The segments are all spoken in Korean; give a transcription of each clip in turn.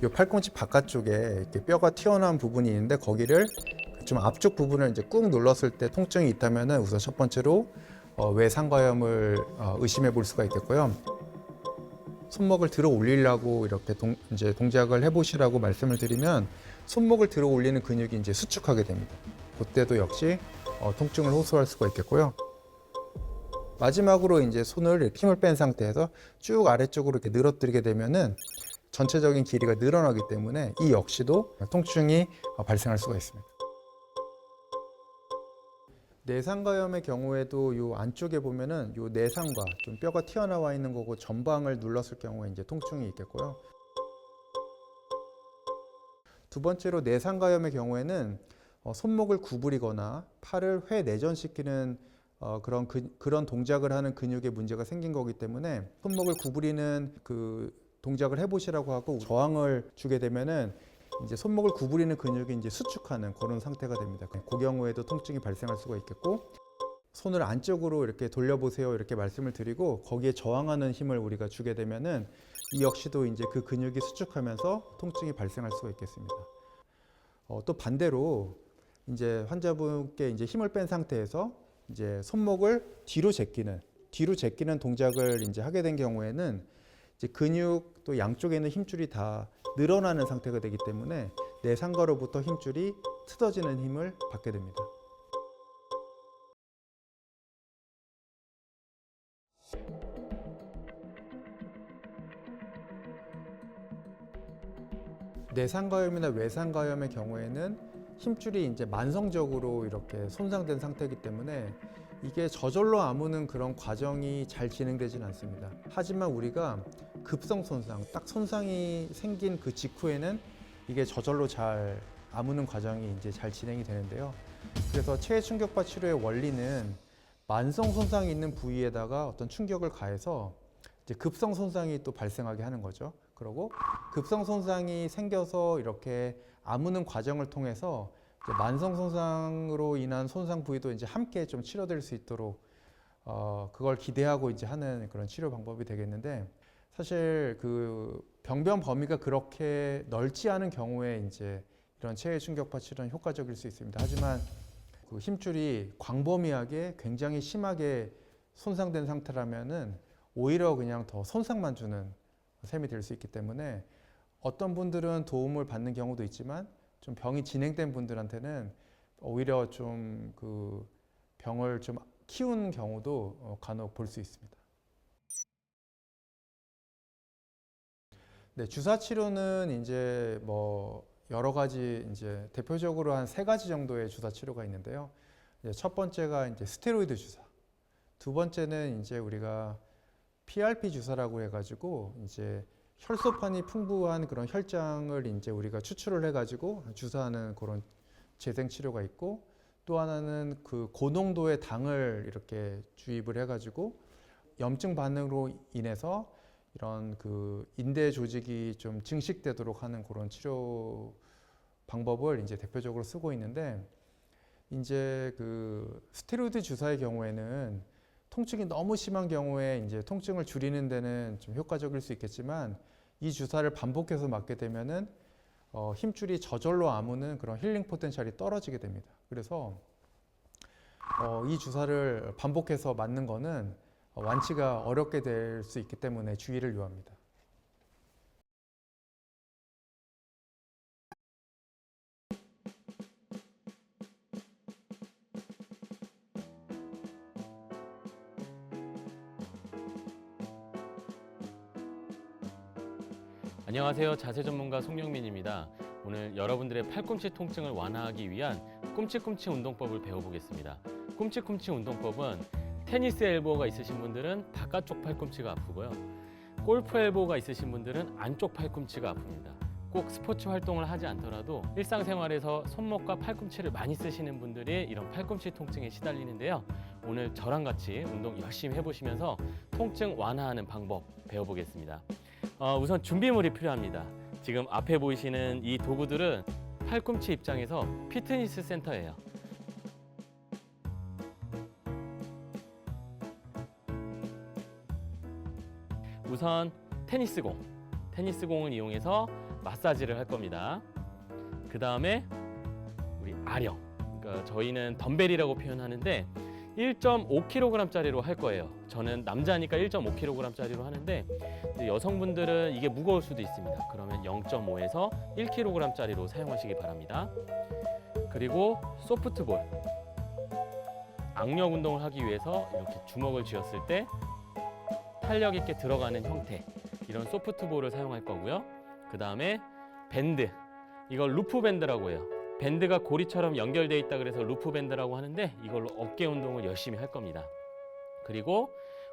이 팔꿈치 바깥쪽에 이렇게 뼈가 튀어나온 부분이 있는데 거기를 좀 앞쪽 부분을 이제 꾹 눌렀을 때 통증이 있다면은 우선 첫 번째로 외상과염을 의심해 볼 수가 있겠고요. 손목을 들어 올리려고 이렇게 이제 동작을 해보시라고 말씀을 드리면 손목을 들어 올리는 근육이 이제 수축하게 됩니다. 그때도 역시 통증을 호소할 수가 있겠고요. 마지막으로 이제 손을 이렇게 힘을 뺀 상태에서 쭉 아래쪽으로 이렇게 늘어뜨리게 되면은 전체적인 길이가 늘어나기 때문에 이 역시도 통증이 발생할 수가 있습니다. 내상과염의 경우에도 이 안쪽에 보면은 이 내상과 좀 뼈가 튀어나와 있는 거고 전방을 눌렀을 경우에 이제 통증이 있겠고요. 두 번째로 내상과염의 경우에는 손목을 구부리거나 팔을 회내전시키는 그런 동작을 하는 근육에 문제가 생긴 거기 때문에 손목을 구부리는 그 동작을 해보시라고 하고 저항을 주게 되면은 이제 손목을 구부리는 근육이 이제 수축하는 그런 상태가 됩니다. 그 경우에도 통증이 발생할 수가 있겠고 손을 안쪽으로 이렇게 돌려보세요 이렇게 말씀을 드리고 거기에 저항하는 힘을 우리가 주게 되면은 이 역시도 이제 그 근육이 수축하면서 통증이 발생할 수가 있겠습니다. 또 반대로 이제 환자분께 이제 힘을 뺀 상태에서 이제 손목을 뒤로 제끼는 동작을 이제 하게 된 경우에는 이제 근육 또 양쪽에 있는 힘줄이 다 늘어나는 상태가 되기 때문에 내상과로부터 힘줄이 틀어지는 힘을 받게 됩니다. 내상과염이나 외상과염의 경우에는 힘줄이 이제 만성적으로 이렇게 손상된 상태이기 때문에 이게 저절로 아무는 그런 과정이 잘 진행되지는 않습니다. 하지만 우리가 급성 손상, 딱 손상이 생긴 그 직후에는 이게 저절로 잘 아무는 과정이 이제 잘 진행이 되는데요. 그래서 체해 충격파 치료의 원리는 만성 손상이 있는 부위에다가 어떤 충격을 가해서 이제 급성 손상이 또 발생하게 하는 거죠. 그리고 급성 손상이 생겨서 이렇게 아무는 과정을 통해서 이제 만성 손상으로 인한 손상 부위도 이제 함께 좀 치료될 수 있도록 그걸 기대하고 이제 하는 그런 치료 방법이 되겠는데 사실 그 병변 범위가 그렇게 넓지 않은 경우에 이제 이런 체해 충격파 치료는 효과적일 수 있습니다. 하지만 그 힘줄이 광범위하게 굉장히 심하게 손상된 상태라면은 오히려 그냥 더 손상만 주는 셈이 될 수 있기 때문에 어떤 분들은 도움을 받는 경우도 있지만 좀 병이 진행된 분들한테는 오히려 좀 그 병을 좀 키운 경우도 간혹 볼 수 있습니다. 네, 주사 치료는 이제 뭐 여러 가지 이제 대표적으로 한 세 가지 정도의 주사 치료가 있는데요. 이제 첫 번째가 이제 스테로이드 주사. 두 번째는 이제 우리가 PRP 주사라고 해가지고 이제 혈소판이 풍부한 그런 혈장을 이제 우리가 추출을 해가지고 주사하는 그런 재생 치료가 있고 또 하나는 그 고농도의 당을 이렇게 주입을 해가지고 염증 반응으로 인해서 이런 그 인대 조직이 좀 증식되도록 하는 그런 치료 방법을 이제 대표적으로 쓰고 있는데 이제 그 스테로이드 주사의 경우에는 통증이 너무 심한 경우에 이제 통증을 줄이는 데는 좀 효과적일 수 있겠지만 이 주사를 반복해서 맞게 되면은 힘줄이 저절로 아무는 그런 힐링 포텐셜이 떨어지게 됩니다. 그래서 이 주사를 반복해서 맞는 거는 완치가 어렵게 될 수 있기 때문에 주의를 요합니다. 안녕하세요. 자세 전문가 송영민입니다. 오늘 여러분들의 팔꿈치 통증을 완화하기 위한 꿈치꿈치 운동법을 배워보겠습니다. 꿈치꿈치 운동법은 테니스 엘보가 있으신 분들은 바깥쪽 팔꿈치가 아프고요. 골프 엘보가 있으신 분들은 안쪽 팔꿈치가 아픕니다. 꼭 스포츠 활동을 하지 않더라도 일상생활에서 손목과 팔꿈치를 많이 쓰시는 분들이 이런 팔꿈치 통증에 시달리는데요. 오늘 저랑 같이 운동 열심히 해보시면서 통증 완화하는 방법 배워보겠습니다. 우선 준비물이 필요합니다. 지금 앞에 보이시는 이 도구들은 팔꿈치 입장에서 피트니스 센터예요. 우선 테니스공을 이용해서 마사지를 할 겁니다. 그 다음에 우리 아령, 그러니까 저희는 덤벨이라고 표현하는데 1.5kg짜리로 할 거예요. 저는 남자니까 1.5kg짜리로 하는데 여성분들은 이게 무거울 수도 있습니다. 그러면 0.5에서 1kg짜리로 사용하시기 바랍니다. 그리고 소프트볼, 악력 운동을 하기 위해서 이렇게 주먹을 쥐었을 때 탄력 있게 들어가는 형태, 이런 소프트볼을 사용할 거고요. 그 다음에 밴드, 이걸 루프 밴드라고 해요. 밴드가 고리처럼 연결되어 있다 그래서 루프 밴드라고 하는데 이걸로 어깨 운동을 열심히 할 겁니다. 그리고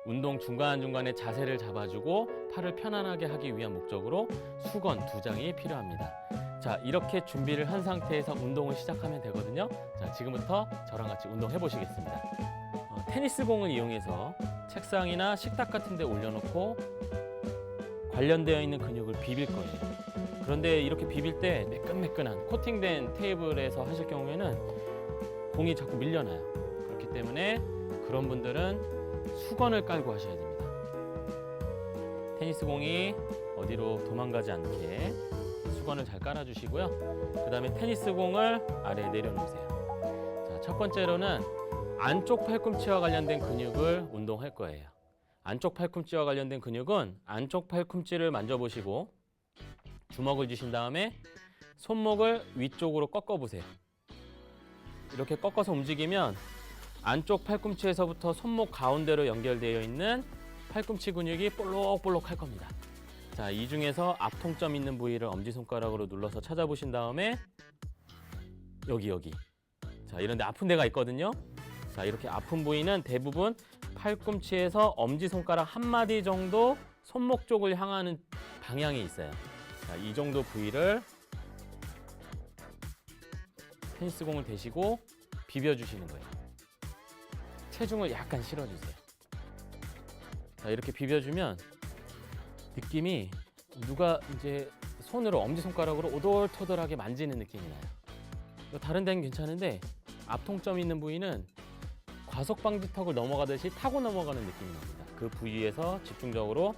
운동 중간중간에 자세를 잡아주고 팔을 편안하게 하기 위한 목적으로 수건 2장이 필요합니다. 자, 이렇게 준비를 한 상태에서 운동을 시작하면 되거든요. 자, 지금부터 저랑 같이 운동해 보시겠습니다. 테니스 공을 이용해서 책상이나 식탁 같은 데 올려놓고 관련되어 있는 근육을 비빌 거예요. 그런데 이렇게 비빌 때 매끈매끈한 코팅된 테이블에서 하실 경우에는 공이 자꾸 밀려나요. 그렇기 때문에 그런 분들은 수건을 깔고 하셔야 됩니다. 테니스 공이 어디로 도망가지 않게 수건을 잘 깔아주시고요. 그 다음에 테니스 공을 아래에 내려놓으세요. 자, 첫 번째로는 안쪽 팔꿈치와 관련된 근육을 운동할 거예요. 안쪽 팔꿈치와 관련된 근육은 안쪽 팔꿈치를 만져보시고 주먹을 쥐신 다음에 손목을 위쪽으로 꺾어보세요. 이렇게 꺾어서 움직이면 안쪽 팔꿈치에서부터 손목 가운데로 연결되어 있는 팔꿈치 근육이 볼록볼록 할 겁니다. 자, 이 중에서 앞통점 있는 부위를 엄지손가락으로 눌러서 찾아보신 다음에 여기 자, 이런 데 아픈 데가 있거든요. 자, 이렇게 아픈 부위는 대부분 팔꿈치에서 엄지손가락 한 마디 정도 손목 쪽을 향하는 방향이 있어요. 자, 이 정도 부위를 테니스 공을 대시고 비벼주시는 거예요. 체중을 약간 실어주세요. 자, 이렇게 비벼주면 느낌이 누가 이제 손으로 엄지손가락으로 오돌토돌하게 만지는 느낌이 나요. 다른 데는 괜찮은데 앞통점 있는 부위는 과속방지턱을 넘어가듯이 타고 넘어가는 느낌이 납니다. 그 부위에서 집중적으로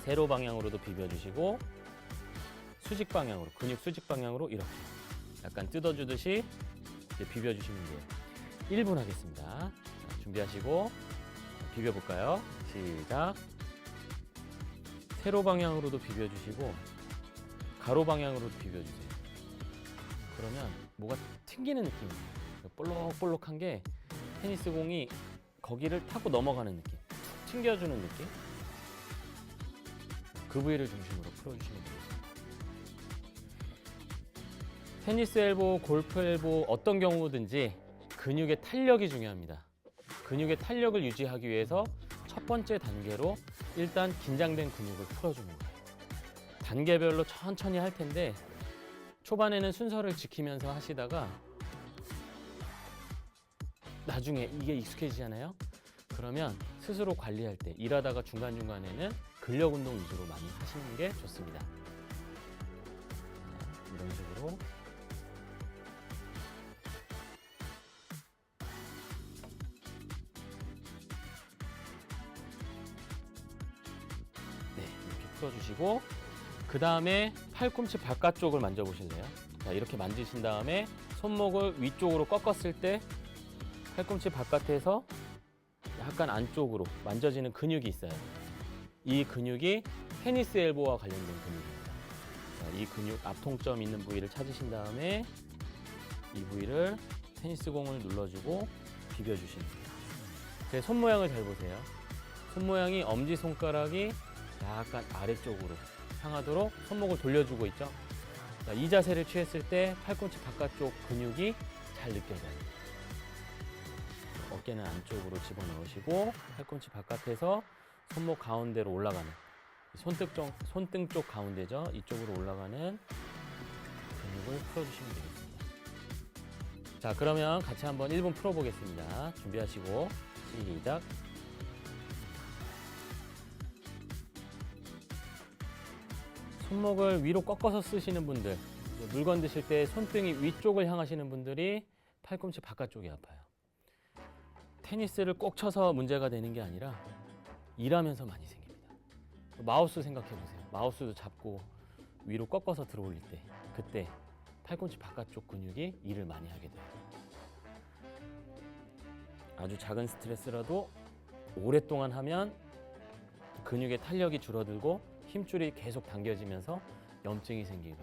세로 방향으로도 비벼주시고 수직 방향으로, 근육 수직 방향으로 이렇게 약간 뜯어주듯이 이제 비벼주시면 돼요. 1분 하겠습니다. 자, 준비하시고 비벼볼까요? 시작. 세로 방향으로도 비벼주시고 가로 방향으로도 비벼주세요. 그러면 뭐가 튕기는 느낌이에요. 볼록볼록한 게 테니스 공이 거기를 타고 넘어가는 느낌, 툭 튕겨주는 느낌. 그 부위를 중심으로 풀어주시면 되겠습니다. 테니스 엘보, 골프 엘보 어떤 경우든지 근육의 탄력이 중요합니다. 근육의 탄력을 유지하기 위해서 첫 번째 단계로 일단 긴장된 근육을 풀어주는 거예요. 단계별로 천천히 할 텐데 초반에는 순서를 지키면서 하시다가 나중에 이게 익숙해지잖아요. 그러면 스스로 관리할 때 일하다가 중간중간에는 근력 운동 위주로 많이 하시는 게 좋습니다. 이런 식으로 이렇게 풀어주시고 그 다음에 팔꿈치 바깥쪽을 만져보실래요? 자, 이렇게 만지신 다음에 손목을 위쪽으로 꺾었을 때 팔꿈치 바깥에서 약간 안쪽으로 만져지는 근육이 있어요. 이 근육이 테니스 엘보와 관련된 근육입니다. 자, 이 근육 앞통점 있는 부위를 찾으신 다음에 이 부위를 테니스 공을 눌러주고 비벼주시면 돼요. 제 손 모양을 잘 보세요. 손 모양이 엄지손가락이 약간 아래쪽으로 향하도록 손목을 돌려주고 있죠. 자, 이 자세를 취했을 때 팔꿈치 바깥쪽 근육이 잘 느껴져요. 어깨는 안쪽으로 집어넣으시고 팔꿈치 바깥에서 손목 가운데로 올라가는 손등 쪽 가운데죠. 이쪽으로 올라가는 근육을 풀어주시면 되겠습니다. 자, 그러면 같이 한번 1분 풀어보겠습니다. 준비하시고 시작. 손목을 위로 꺾어서 쓰시는 분들, 물건 드실 때 손등이 위쪽을 향하시는 분들이 팔꿈치 바깥쪽이 아파요. 테니스를 꼭 쳐서 문제가 되는 게 아니라 일하면서 많이 생깁니다. 마우스 생각해 보세요. 마우스도 잡고 위로 꺾어서 들어 올릴 때, 그때 팔꿈치 바깥쪽 근육이 일을 많이 하게 돼요. 아주 작은 스트레스라도 오랫동안 하면 근육의 탄력이 줄어들고 힘줄이 계속 당겨지면서 염증이 생기고,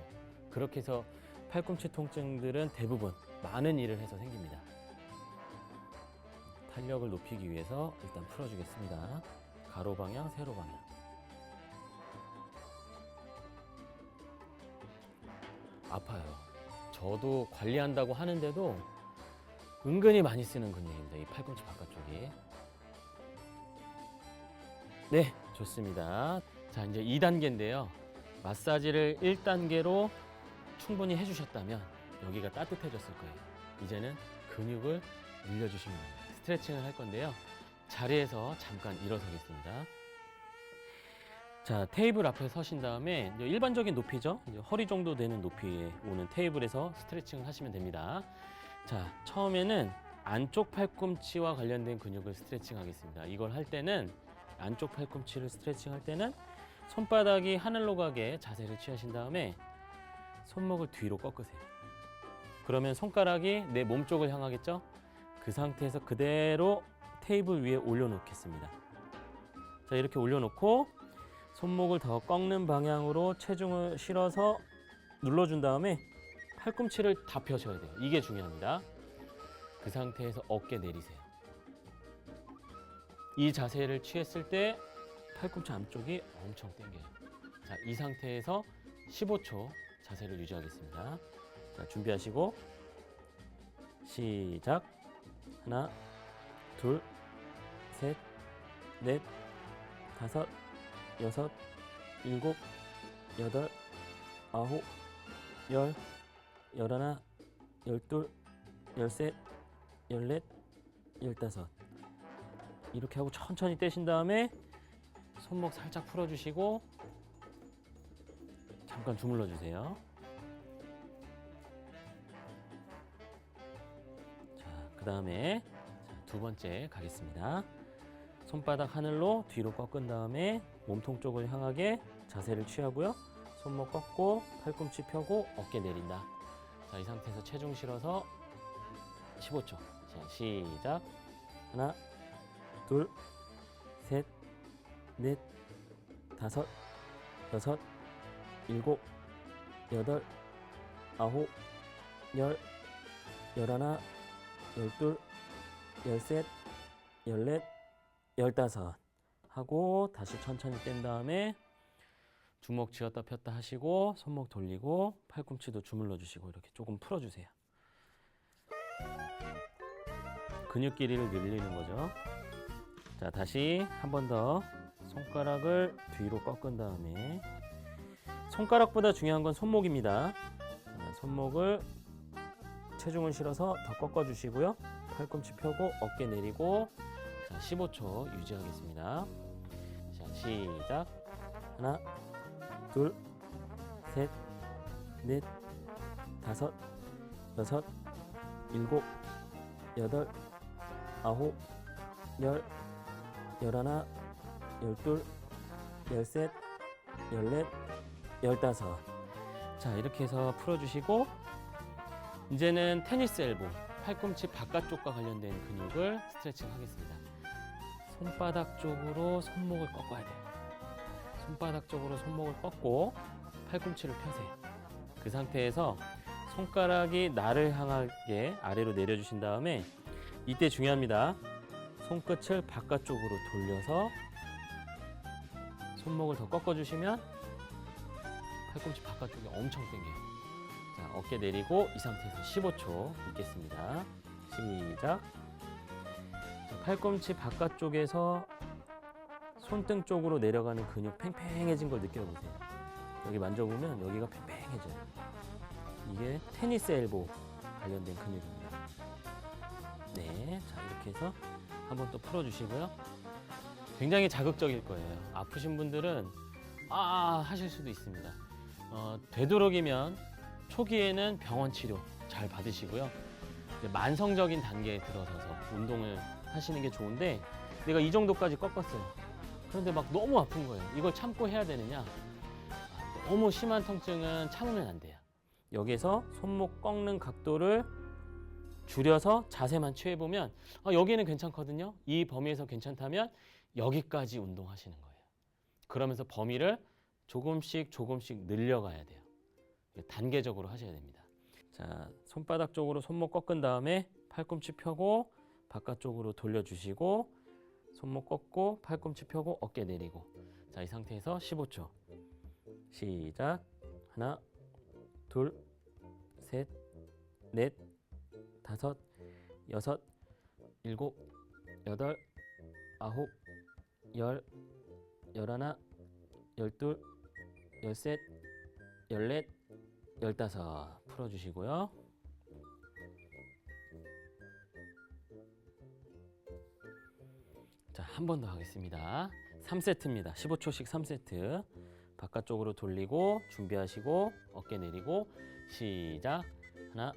그렇게 해서 팔꿈치 통증들은 대부분 많은 일을 해서 생깁니다. 탄력을 높이기 위해서 일단 풀어주겠습니다. 가로 방향, 세로 방향. 아파요. 저도 관리한다고 하는데도 은근히 많이 쓰는 근육입니다. 이 팔꿈치 바깥쪽이. 네, 좋습니다. 자, 이제 2단계인데요. 마사지를 1단계로 충분히 해주셨다면 여기가 따뜻해졌을 거예요. 이제는 근육을 늘려주시면 됩니다. 스트레칭을 할 건데요. 자리에서 잠깐 일어서겠습니다. 자, 테이블 앞에 서신 다음에 이제 일반적인 높이죠. 이제 허리 정도 되는 높이에 오는 테이블에서 스트레칭을 하시면 됩니다. 자, 처음에는 안쪽 팔꿈치와 관련된 근육을 스트레칭 하겠습니다. 이걸 할 때는 안쪽 팔꿈치를 스트레칭 할 때는 손바닥이 하늘로 가게 자세를 취하신 다음에 손목을 뒤로 꺾으세요. 그러면 손가락이 내 몸쪽을 향하겠죠? 그 상태에서 그대로 테이블 위에 올려놓겠습니다. 자, 이렇게 올려놓고 손목을 더 꺾는 방향으로 체중을 실어서 눌러준 다음에 팔꿈치를 다 펴셔야 돼요. 이게 중요합니다. 그 상태에서 어깨 내리세요. 이 자세를 취했을 때 팔꿈치 안쪽이 엄청 당겨요. 자, 이 상태에서 15초 자세를 유지하겠습니다. 자, 준비하시고 시작. 하나, 둘, 셋, 넷, 다섯, 여섯, 일곱, 여덟, 아홉, 열, 열하나, 열둘, 열셋, 열넷, 열다섯. 이렇게 하고 천천히 떼신 다음에 손목 살짝 풀어주시고 잠깐 주물러 주세요. 자, 그 다음에 두 번째 가겠습니다. 손바닥 하늘로 뒤로 꺾은 다음에 몸통 쪽을 향하게 자세를 취하고요. 손목 꺾고 팔꿈치 펴고 어깨 내린다. 자, 이 상태에서 체중 실어서 15초. 자, 시작. 하나, 둘, 셋, 넷, 다섯, 여섯, 일곱, 여덟, 아홉, 열, 열하나, 열둘, 열셋, 열넷, 열다섯 하고 다시 천천히 뗀 다음에 주먹 쥐었다 폈다 하시고 손목 돌리고 팔꿈치도 주물러 주시고 이렇게 조금 풀어주세요. 근육 길이를 늘리는 거죠. 자, 다시 한 번 더 손가락을 뒤로 꺾은 다음에 손가락보다 중요한 건 손목입니다. 자, 손목을 체중을 실어서 더 꺾어 주시고요. 팔꿈치 펴고 어깨 내리고 자, 15초 유지하겠습니다. 자, 시작. 하나, 둘, 셋, 넷, 다섯, 여섯, 일곱, 여덟, 아홉, 열, 열하나, 열둘, 열셋, 열넷, 열다섯. 자, 이렇게 해서 풀어주시고 이제는 테니스 엘보, 팔꿈치 바깥쪽과 관련된 근육을 스트레칭 하겠습니다. 손바닥 쪽으로 손목을 꺾어야 돼요. 손바닥 쪽으로 손목을 꺾고 팔꿈치를 펴세요. 그 상태에서 손가락이 나를 향하게 아래로 내려주신 다음에 이때 중요합니다. 손끝을 바깥쪽으로 돌려서 손목을 더 꺾어주시면 팔꿈치 바깥쪽이 엄청 당겨요. 자, 어깨 내리고 이 상태에서 15초 있겠습니다. 시작. 자, 팔꿈치 바깥쪽에서 손등 쪽으로 내려가는 근육 팽팽해진 걸 느껴보세요. 여기 만져보면 여기가 팽팽해져요. 이게 테니스 엘보 관련된 근육입니다. 네, 자, 이렇게 해서 한번 또 풀어주시고요. 굉장히 자극적일 거예요. 아프신 분들은 하실 수도 있습니다. 되도록이면 초기에는 병원 치료 잘 받으시고요. 이제 만성적인 단계에 들어서서 운동을 하시는 게 좋은데 내가 이 정도까지 꺾었어요. 그런데 막 너무 아픈 거예요. 이걸 참고 해야 되느냐? 너무 심한 통증은 참으면 안 돼요. 여기서 손목 꺾는 각도를 줄여서 자세만 취해보면 여기는 괜찮거든요. 이 범위에서 괜찮다면 여기까지 운동하시는 거예요. 그러면서 범위를 조금씩 늘려가야 돼요. 단계적으로 하셔야 됩니다. 자, 손바닥 쪽으로 손목 꺾은 다음에 팔꿈치 펴고 바깥쪽으로 돌려주시고 손목 꺾고 팔꿈치 펴고 어깨 내리고. 자, 이 상태에서 15초. 시작. 하나, 둘, 셋, 넷, 다섯, 여섯, 일곱, 여덟, 아홉, 열, 열하나, 열둘, 열셋, 열넷, 열다섯. 풀어주시고요. 자, 한 번 더 하겠습니다. 3세트입니다. 15초씩 3세트. 바깥쪽으로 돌리고 준비하시고 어깨 내리고 시작. 하나,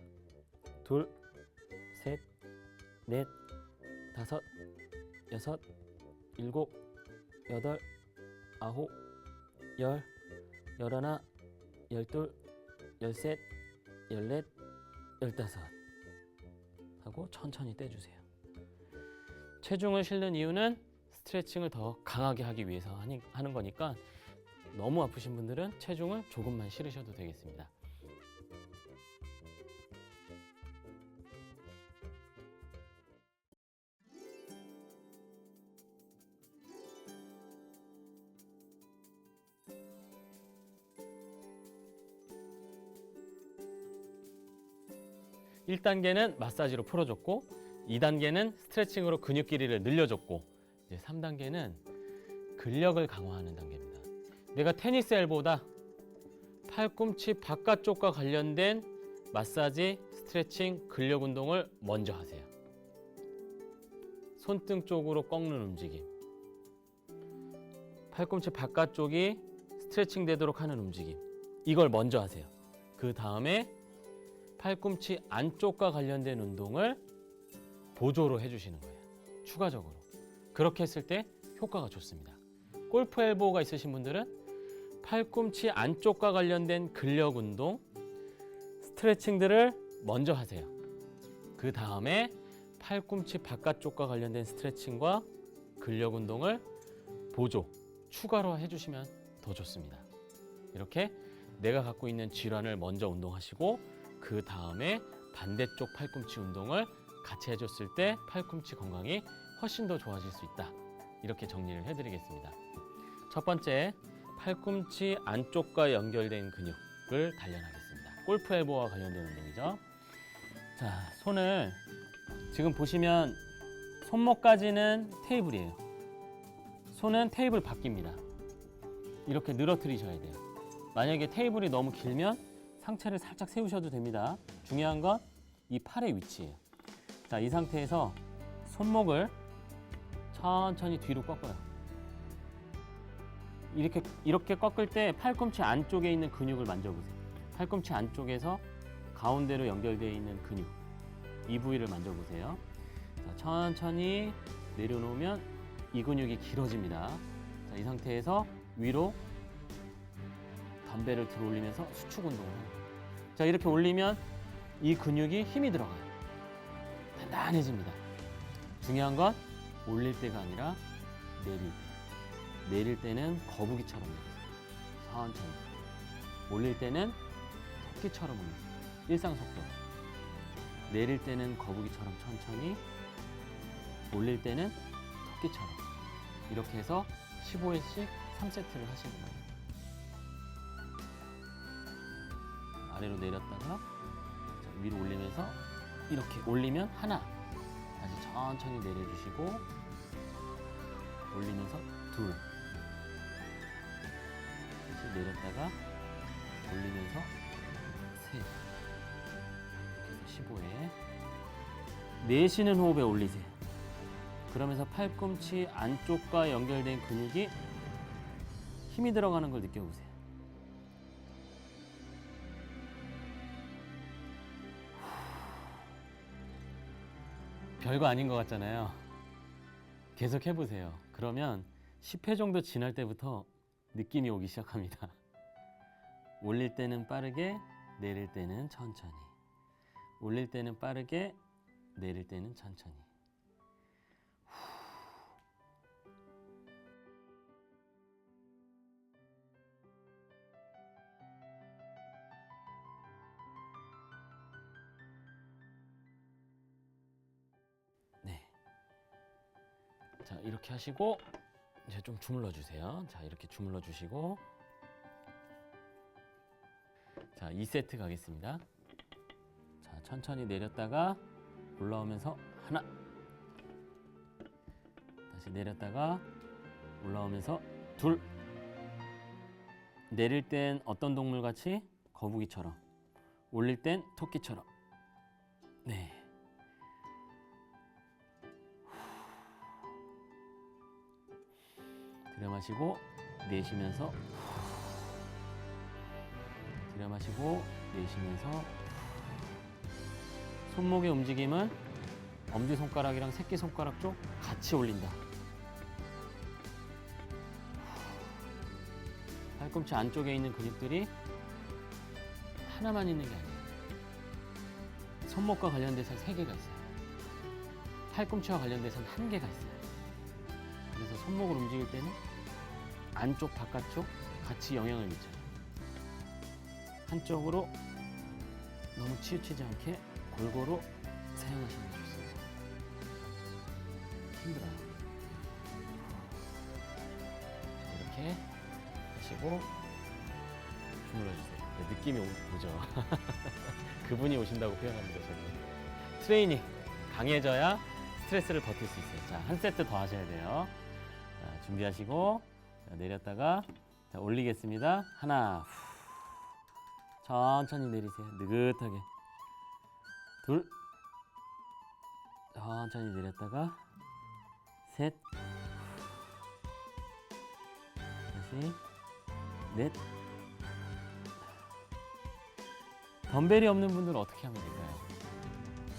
둘, 셋, 넷, 다섯, 여섯, 일곱, 여덟, 아홉, 열, 열하나, 열둘, 열셋, 열넷, 열다섯 하고 천천히 떼주세요. 체중을 실는 이유는 스트레칭을 더 강하게 하기 위해서 하는 거니까 너무 아프신 분들은 체중을 조금만 실으셔도 되겠습니다. 일 단계는 마사지로 풀어줬고 2단계는 스트레칭으로 근육 길이를 늘려줬고 이제 3단계는 근력을 강화하는 단계입니다. 내가 테니스 엘보다 팔꿈치 바깥쪽과 관련된 마사지, 스트레칭, 근력 운동을 먼저 하세요. 손등 쪽으로 꺾는 움직임, 팔꿈치 바깥쪽이 스트레칭 되도록 하는 움직임, 이걸 먼저 하세요. 그 다음에 팔꿈치 안쪽과 관련된 운동을 보조로 해주시는 거예요. 추가적으로. 그렇게 했을 때 효과가 좋습니다. 골프 엘보가 있으신 분들은 팔꿈치 안쪽과 관련된 근력 운동, 스트레칭들을 먼저 하세요. 그 다음에 팔꿈치 바깥쪽과 관련된 스트레칭과 근력 운동을 보조, 추가로 해주시면 더 좋습니다. 이렇게 내가 갖고 있는 질환을 먼저 운동하시고 그 다음에 반대쪽 팔꿈치 운동을 같이 해줬을 때 팔꿈치 건강이 훨씬 더 좋아질 수 있다. 이렇게 정리를 해드리겠습니다. 첫 번째, 팔꿈치 안쪽과 연결된 근육을 단련하겠습니다. 골프 엘보와 관련된 운동이죠. 자, 손을 지금 보시면 손목까지는 테이블이에요. 손은 테이블 밖입니다. 이렇게 늘어뜨리셔야 돼요. 만약에 테이블이 너무 길면 상체를 살짝 세우셔도 됩니다. 중요한 건 이 팔의 위치예요. 자, 이 상태에서 손목을 천천히 뒤로 꺾어요. 이렇게 꺾을 때 팔꿈치 안쪽에 있는 근육을 만져보세요. 팔꿈치 안쪽에서 가운데로 연결되어 있는 근육, 이 부위를 만져보세요. 자, 천천히 내려놓으면 이 근육이 길어집니다. 자, 이 상태에서 위로 덤벨을 들어 올리면서 수축 운동을 합니다. 자, 이렇게 올리면 이 근육이 힘이 들어가요. 단단해집니다. 중요한 건 올릴 때가 아니라 내릴 때. 내릴 때는 거북이처럼 내리세요. 천천히. 올릴 때는 토끼처럼 올리세요. 일상속도로. 내릴 때는 거북이처럼 천천히, 올릴 때는 토끼처럼. 이렇게 해서 15회씩 3세트를 하시는 거예요. 아래로 내렸다가 위로 올리면서 이렇게 올리면 하나, 다시 천천히 내려주시고 올리면서 둘, 다시 내렸다가 올리면서 셋, 이렇게 해서 15회. 내쉬는 호흡에 올리세요. 그러면서 팔꿈치 안쪽과 연결된 근육이 힘이 들어가는 걸 느껴보세요. 별거 아닌 것 같잖아요. 계속 해보세요. 그러면 10회 정도 지날 때부터 느낌이 오기 시작합니다. 올릴 때는 빠르게, 내릴 때는 천천히. 올릴 때는 빠르게, 내릴 때는 천천히. 네. 자, 이렇게 하시고 이제 좀 주물러 주세요. 자, 이렇게 주물러 주시고 자, 2세트 가겠습니다. 자, 천천히 내렸다가 올라오면서 하나. 다시 내렸다가 올라오면서 둘. 내릴 땐 어떤 동물 같이? 거북이처럼. 올릴 땐 토끼처럼. 네. 들여마시고 내쉬면서 들여마시고 내쉬면서 손목의 움직임은 엄지손가락이랑 새끼손가락 쪽 같이 올린다. 팔꿈치 안쪽에 있는 근육들이 하나만 있는 게 아니에요. 손목과 관련돼서 3개가 있어요. 팔꿈치와 관련돼서는 1개가 있어요. 그래서 손목을 움직일 때는 안쪽, 바깥쪽 같이 영향을 미쳐요. 한쪽으로 너무 치우치지 않게 골고루 사용하시는 게 좋습니다. 힘들어요. 자, 이렇게 하시고 주물러주세요. 네, 느낌이 오죠? 그분이 오신다고 표현합니다. 저는 트레이닝 강해져야 스트레스를 버틸 수 있어요. 자, 한 세트 더 하셔야 돼요. 자, 준비하시고 자, 내렸다가 자, 올리겠습니다. 하나, 천천히 내리세요. 느긋하게. 둘, 천천히 내렸다가 셋, 다시 넷. 덤벨이 없는 분들은 어떻게 하면 될까요?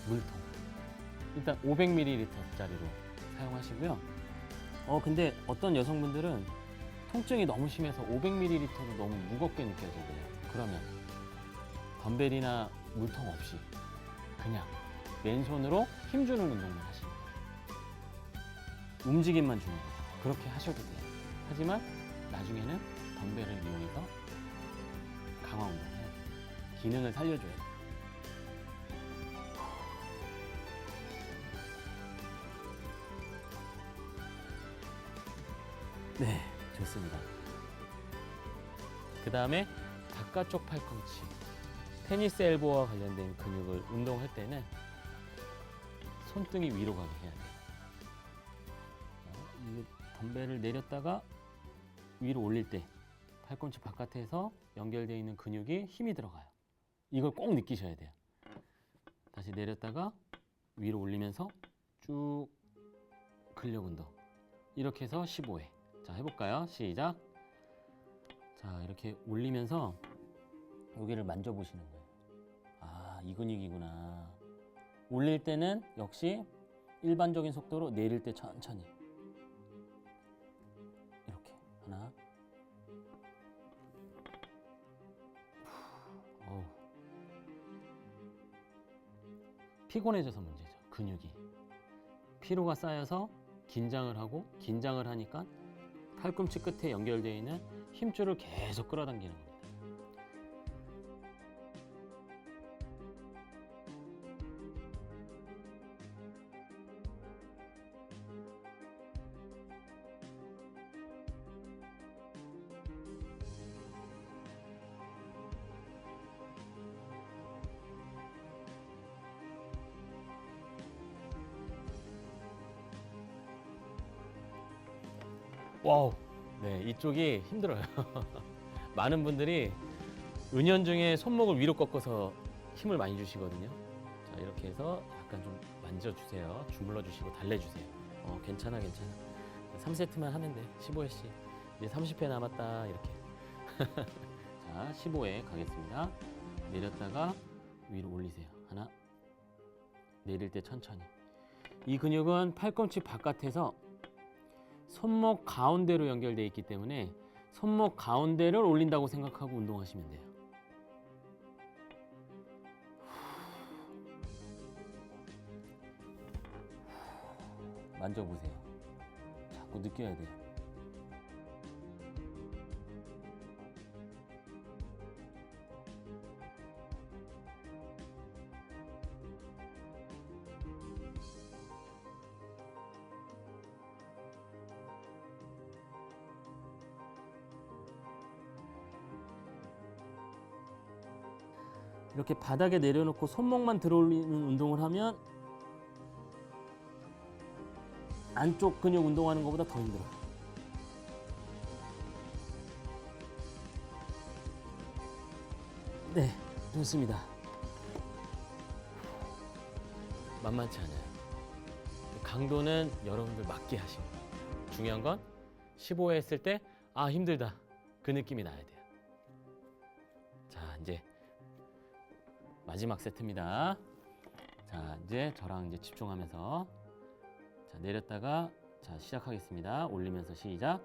물통. 일단 500ml짜리로 사용하시고요. 근데 어떤 여성분들은 통증이 너무 심해서 500ml로 너무 무겁게 느껴지고요. 그러면 덤벨이나 물통 없이 그냥 맨손으로 힘주는 운동만 하시는 거예요. 움직임만 주는 거예요. 그렇게 하셔도 돼요. 하지만 나중에는 덤벨을 이용해서 강화 운동을 해야 돼요. 기능을 살려줘야 돼요. 네, 좋습니다. 그 다음에 바깥쪽 팔꿈치, 테니스 엘보와 관련된 근육을 운동할 때는 손등이 위로 가게 해야 돼요. 이 덤벨을 내렸다가 위로 올릴 때 팔꿈치 바깥에서 연결되어 있는 근육이 힘이 들어가요. 이걸 꼭 느끼셔야 돼요. 다시 내렸다가 위로 올리면서 쭉 근력 운동. 이렇게 해서 15회. 자, 해볼까요? 시작. 자, 이렇게 올리면서 여기를 만져보시는 거예요. 아, 이 근육이구나. 올릴 때는 역시 일반적인 속도로, 내릴 때 천천히. 이렇게 하나. 피곤해져서 문제죠. 근육이. 피로가 쌓여서 긴장을 하고, 긴장을 하니까 팔꿈치 끝에 연결되어 있는 힘줄을 계속 끌어당기는 겁니다. 와우, 네, 이쪽이 힘들어요. 많은 분들이 은연중에 손목을 위로 꺾어서 힘을 많이 주시거든요. 자, 이렇게 해서 약간 좀 만져주세요. 주물러 주시고 달래주세요. 괜찮아, 괜찮아. 3세트만 하면 돼. 15회씩. 이제 30회 남았다. 이렇게. 자, 15회 가겠습니다. 내렸다가 위로 올리세요. 하나. 내릴 때 천천히. 이 근육은 팔꿈치 바깥에서 손목 가운데로 연결되어 있기 때문에 손목 가운데를 올린다고 생각하고 운동하시면 돼요. 만져보세요. 자꾸 느껴야 돼요. 이렇게 바닥에 내려놓고 손목만 들어올리는 운동을 하면 안쪽 근육 운동하는 것보다 더 힘들어요. 네, 좋습니다. 만만치 않아요. 강도는 여러분들 맞게 하시고, 중요한 건 15회 했을 때 아 힘들다 그 느낌이 나야 돼요. 자, 이제 마지막 세트입니다. 자, 이제 저랑 이제 집중하면서 자, 내렸다가 자, 시작하겠습니다. 올리면서 시작.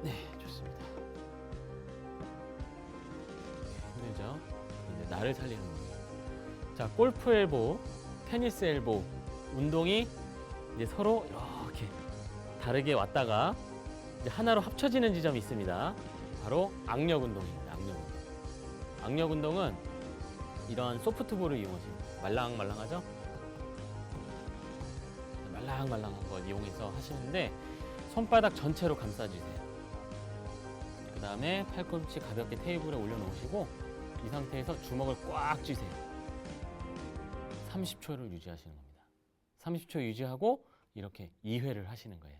네, 좋습니다. 힘들죠? 이제 나를 살리는 거예요. 자, 골프 엘보, 테니스 엘보 운동이 이제 서로 이렇게 다르게 왔다가 이제 하나로 합쳐지는 지점이 있습니다. 바로 악력 운동입니다. 악력 운동. 악력 운동은 이런 소프트볼을 이용하시면 말랑말랑하죠? 말랑말랑한 걸 이용해서 하시는데 손바닥 전체로 감싸주세요. 그 다음에 팔꿈치 가볍게 테이블에 올려놓으시고 이 상태에서 주먹을 꽉 쥐세요. 30초를 유지하시는 겁니다. 30초 유지하고 이렇게 2회를 하시는 거예요.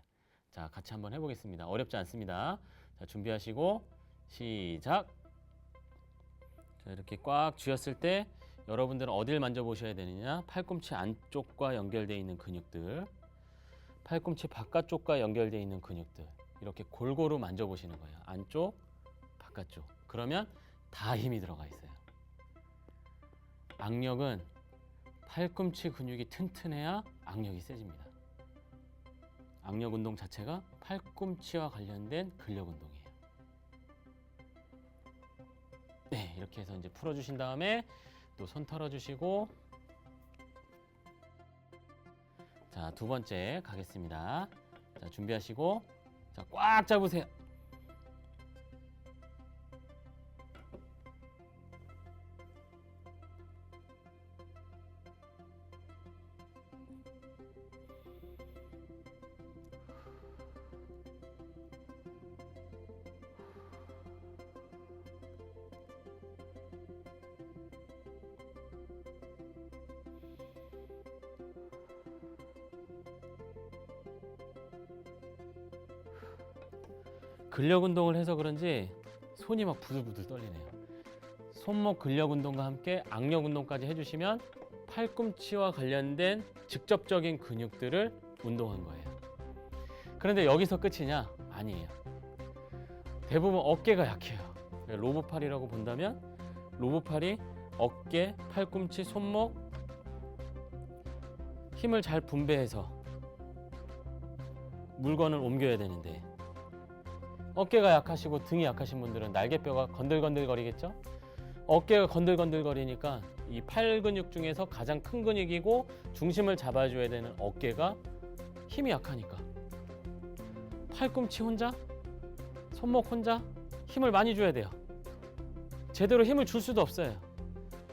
자, 같이 한번 해보겠습니다. 어렵지 않습니다. 자, 준비하시고 시작. 자, 이렇게 꽉 쥐었을 때 여러분들은 어딜 만져보셔야 되느냐? 팔꿈치 안쪽과 연결되어 있는 근육들, 팔꿈치 바깥쪽과 연결되어 있는 근육들 이렇게 골고루 만져보시는 거예요. 안쪽, 바깥쪽. 그러면 다 힘이 들어가 있어요. 악력은 팔꿈치 근육이 튼튼해야 악력이 세집니다. 악력 운동 자체가 팔꿈치와 관련된 근력 운동이에요. 네, 이렇게 해서 이제 풀어주신 다음에 또 손 털어주시고 자, 두 번째 가겠습니다. 자, 준비하시고 자, 꽉 잡으세요. 근력 운동을 해서 그런지 손이 막 부들부들 떨리네요. 손목 근력 운동과 함께 악력 운동까지 해주시면 팔꿈치와 관련된 직접적인 근육들을 운동한 거예요. 그런데 여기서 끝이냐? 아니에요. 대부분 어깨가 약해요. 로브팔이라고 본다면 로브팔이 어깨, 팔꿈치, 손목 힘을 잘 분배해서 물건을 옮겨야 되는데 어깨가 약하시고 등이 약하신 분들은 날개뼈가 건들건들거리겠죠? 어깨가 건들건들거리니까 이 팔 근육 중에서 가장 큰 근육이고 중심을 잡아줘야 되는 어깨가 힘이 약하니까 팔꿈치 혼자, 손목 혼자 힘을 많이 줘야 돼요. 제대로 힘을 줄 수도 없어요.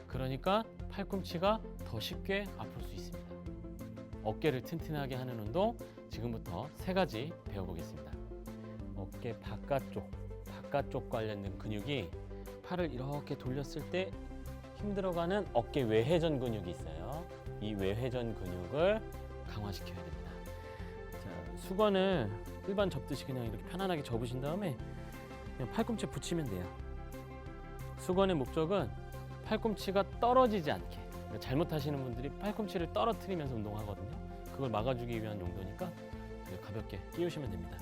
그러니까 팔꿈치가 더 쉽게 아플 수 있습니다. 어깨를 튼튼하게 하는 운동 지금부터 3가지 배워보겠습니다. 어깨 바깥쪽 관련된 근육이 팔을 이렇게 돌렸을 때 힘들어가는 어깨 외회전 근육이 있어요. 이 외회전 근육을 강화시켜야 됩니다. 자, 수건을 일반 접듯이 그냥 이렇게 편안하게 접으신 다음에 그냥 팔꿈치에 붙이면 돼요. 수건의 목적은 팔꿈치가 떨어지지 않게, 그러니까 잘못하시는 분들이 팔꿈치를 떨어뜨리면서 운동하거든요. 그걸 막아주기 위한 용도니까 가볍게 끼우시면 됩니다.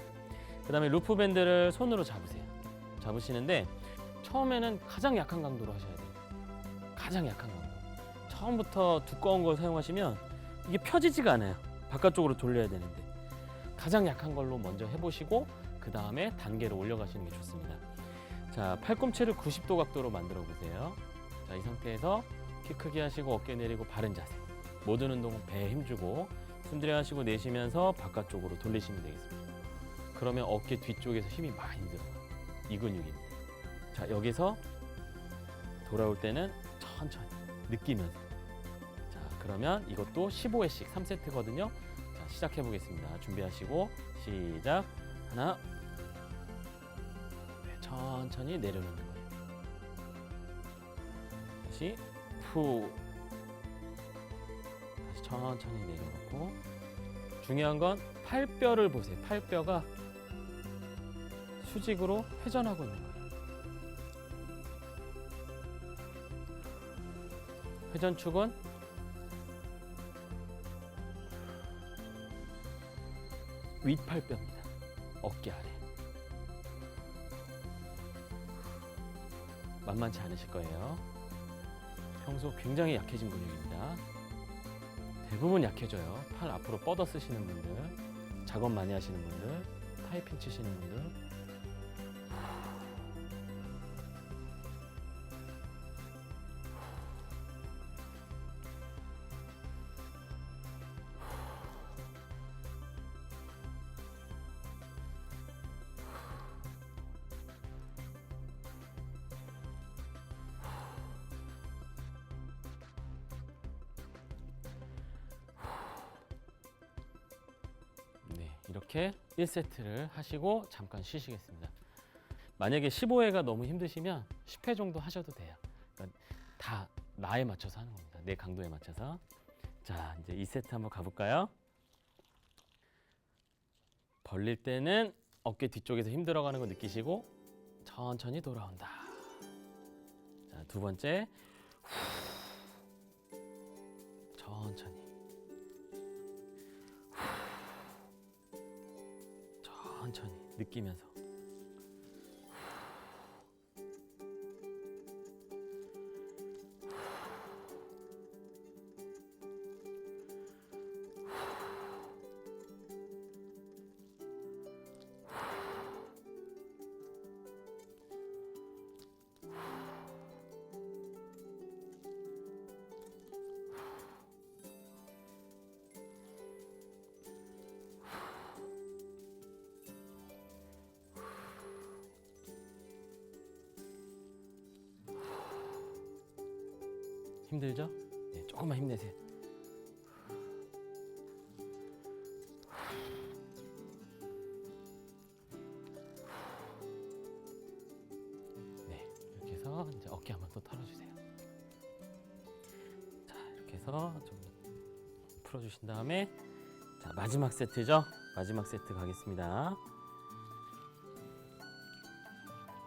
그 다음에 루프 밴드를 손으로 잡으세요. 잡으시는데 처음에는 가장 약한 강도로 하셔야 돼요. 가장 약한 강도. 처음부터 두꺼운 걸 사용하시면 이게 펴지지가 않아요. 바깥쪽으로 돌려야 되는데 가장 약한 걸로 먼저 해보시고 그 다음에 단계를 올려가시는 게 좋습니다. 자, 팔꿈치를 90도 각도로 만들어 보세요. 자, 이 상태에서 키 크게 하시고 어깨 내리고 바른 자세. 모든 운동은 배에 힘주고 숨 들이마시고 내쉬면서 바깥쪽으로 돌리시면 되겠습니다. 그러면 어깨 뒤쪽에서 힘이 많이 들어가요. 이 근육입니다. 자, 여기서 돌아올 때는 천천히 느끼면서. 자, 그러면 이것도 15회씩 3세트거든요. 자, 시작해 보겠습니다. 준비하시고 시작. 하나. 네, 천천히 내려놓는 거예요. 다시 후. 다시 천천히 내려놓고. 중요한 건 팔뼈를 보세요. 팔뼈가 수직으로 회전하고 있는 거예요. 회전축은 윗팔뼈입니다. 어깨 아래. 만만치 않으실 거예요. 평소 굉장히 약해진 근육입니다. 대부분 약해져요. 팔 앞으로 뻗어 쓰시는 분들, 작업 많이 하시는 분들, 타이핑 치시는 분들. 네, 이렇게 1세트를 하시고 잠깐 쉬시겠습니다. 만약에 15회가 너무 힘드시면 10회 정도 하셔도 돼요. 그러니까 다 나에 맞춰서 하는 겁니다. 내 강도에 맞춰서. 자, 이제 2세트 한번 가볼까요? 벌릴 때는 어깨 뒤쪽에서 힘 들어가는 거 느끼시고 천천히 돌아온다. 자, 두 번째. 천천히. 천천히 느끼면서. 힘들죠? 네, 조금만 힘내세요. 네, 이렇게 해서 이제 어깨 한번 또 털어주세요. 자, 이렇게 해서 좀 풀어주신 다음에 자, 마지막 세트죠? 마지막 세트 가겠습니다.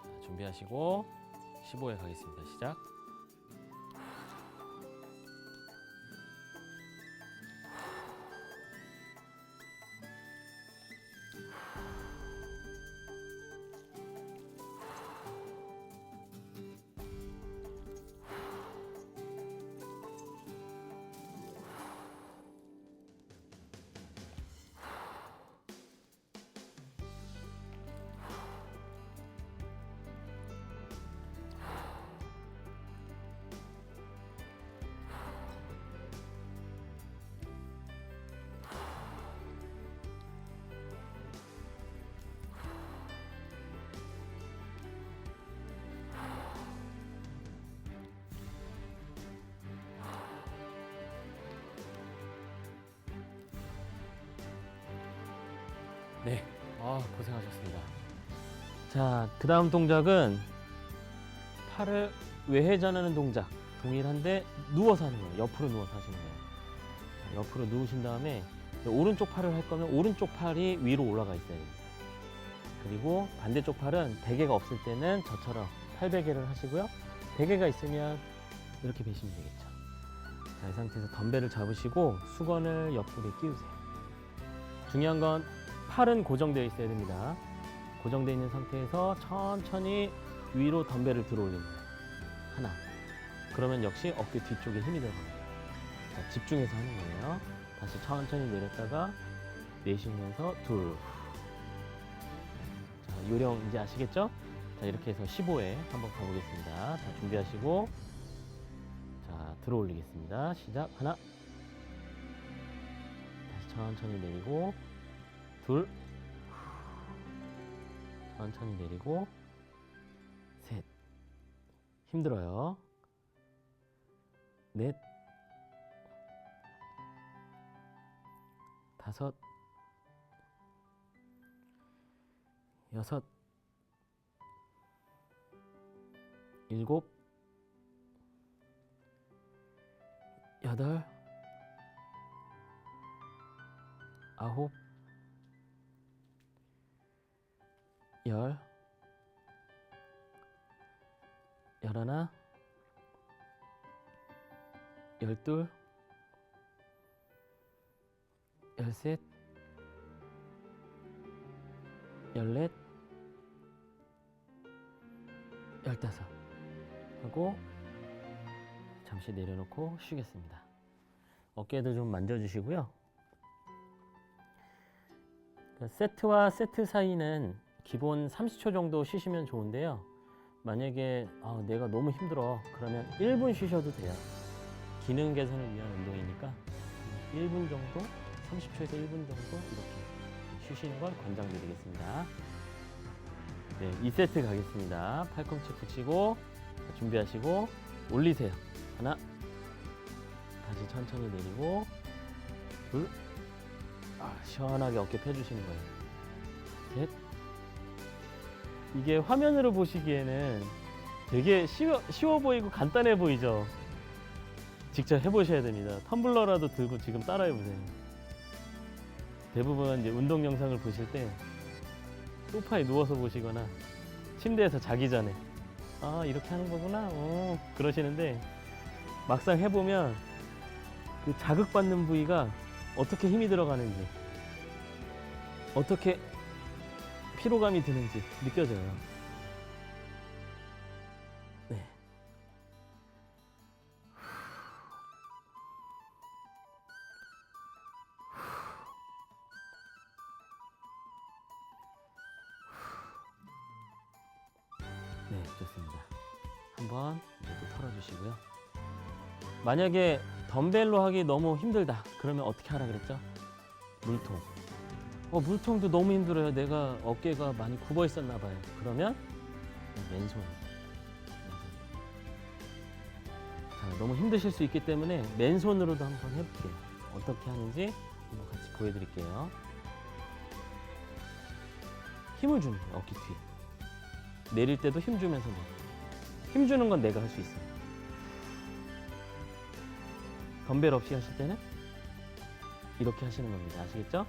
자, 준비하시고 15회 가겠습니다. 시작. 네, 고생하셨습니다. 자, 그 다음 동작은 팔을 외회전하는 동작. 동일한데 누워서 하는 거예요. 옆으로 누워서 하시는 거예요. 옆으로 누우신 다음에 오른쪽 팔을 할 거면 오른쪽 팔이 위로 올라가 있어야 됩니다. 그리고 반대쪽 팔은 베개가 없을 때는 저처럼 팔베개를 하시고요. 베개가 있으면 이렇게 베시면 되겠죠. 자, 이 상태에서 덤벨을 잡으시고 수건을 옆구리에 끼우세요. 중요한 건 팔은 고정되어 있어야 됩니다. 고정되어 있는 상태에서 천천히 위로 덤벨을 들어 올리는 거예요. 하나. 그러면 역시 어깨 뒤쪽에 힘이 들어갑니다. 자, 집중해서 하는 거예요. 다시 천천히 내렸다가 내쉬면서 둘. 자, 요령 이제 아시겠죠? 자, 이렇게 해서 15회 한번 가보겠습니다. 자, 준비하시고 자, 들어 올리겠습니다. 시작. 하나. 다시 천천히 내리고 둘. 천천히 내리고 셋. 힘들어요. 넷. 다섯. 여섯. 일곱. 여덟. 아홉. 열. 열하나. 열둘. 열셋. 열넷. 열다섯. 하고 잠시 내려놓고 쉬겠습니다. 어깨도 좀 만져주시고요. 세트와 세트 사이는 기본 30초 정도 쉬시면 좋은데요. 만약에 내가 너무 힘들어 그러면 1분 쉬셔도 돼요. 기능 개선을 위한 운동이니까 1분 정도, 30초에서 1분 정도 이렇게 쉬시는 걸 권장드리겠습니다. 네, 2세트 가겠습니다. 팔꿈치 붙이고 준비하시고 올리세요. 하나. 다시 천천히 내리고 둘. 시원하게 어깨 펴주시는 거예요. 셋. 이게 화면으로 보시기에는 되게 쉬워 보이고 간단해 보이죠? 직접 해보셔야 됩니다. 텀블러라도 들고 지금 따라해보세요. 대부분 이제 운동 영상을 보실 때 소파에 누워서 보시거나 침대에서 자기 전에 이렇게 하는 거구나 그러시는데 막상 해보면 그 자극받는 부위가 어떻게 힘이 들어가는지 어떻게 피로감이 드는지 느껴져요. 네. 네, 좋습니다. 한번 이제 또 털어주시고요. 만약에 덤벨로 하기 너무 힘들다 그러면 어떻게 하라 그랬죠? 물통. 물통도 너무 힘들어요. 내가 어깨가 많이 굽어 있었나 봐요. 그러면 맨손. 자, 너무 힘드실 수 있기 때문에 맨손으로도 한번 해볼게요. 어떻게 하는지 한번 같이 보여드릴게요. 힘을 주는 거예요. 어깨 뒤에. 내릴 때도 힘 주면서 내려. 힘 주는 건 내가 할 수 있어요. 덤벨 없이 하실 때는 이렇게 하시는 겁니다. 아시겠죠?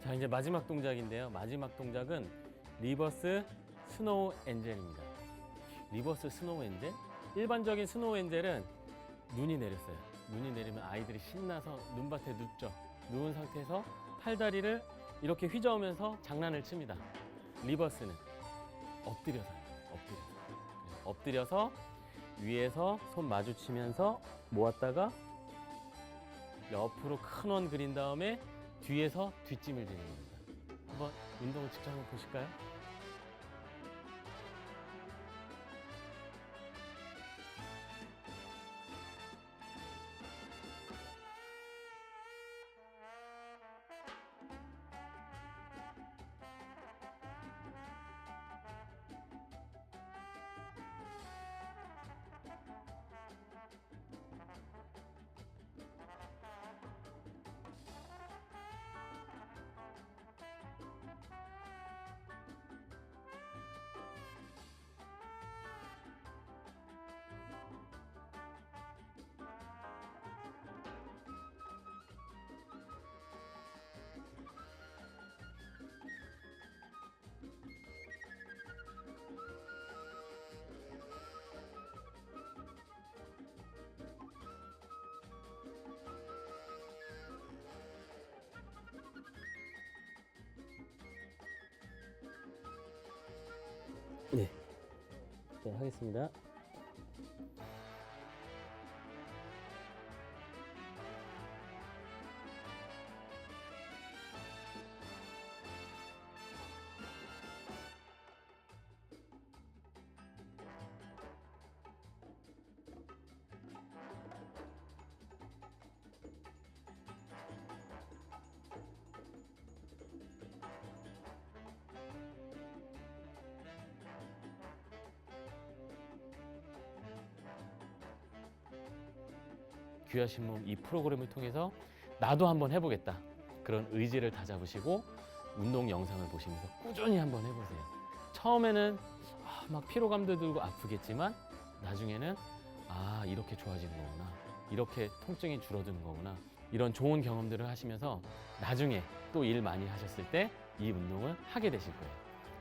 자, 이제 마지막 동작인데요. 마지막 동작은 리버스 스노우 엔젤입니다. 리버스 스노우 엔젤? 일반적인 스노우 엔젤은 눈이 내렸어요. 눈이 내리면 아이들이 신나서 눈밭에 눕죠. 누운 상태에서 팔다리를 이렇게 휘저으면서 장난을 칩니다. 리버스는 엎드려서 해요. 엎드려서 위에서 손 마주치면서 모았다가 옆으로 큰 원 그린 다음에 뒤에서 뒷짐을 지는 겁니다. 한번 운동을 직접 한번 보실까요? 네, 하겠습니다. 귀하신 몸 이 프로그램을 통해서 나도 한번 해보겠다. 그런 의지를 다잡으시고 운동 영상을 보시면서 꾸준히 한번 해보세요. 처음에는 막 피로감도 들고 아프겠지만 나중에는 이렇게 좋아지는 거구나. 이렇게 통증이 줄어드는 거구나. 이런 좋은 경험들을 하시면서 나중에 또 일 많이 하셨을 때 이 운동을 하게 되실 거예요.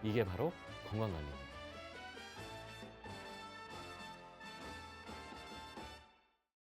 이게 바로 건강관리입니다.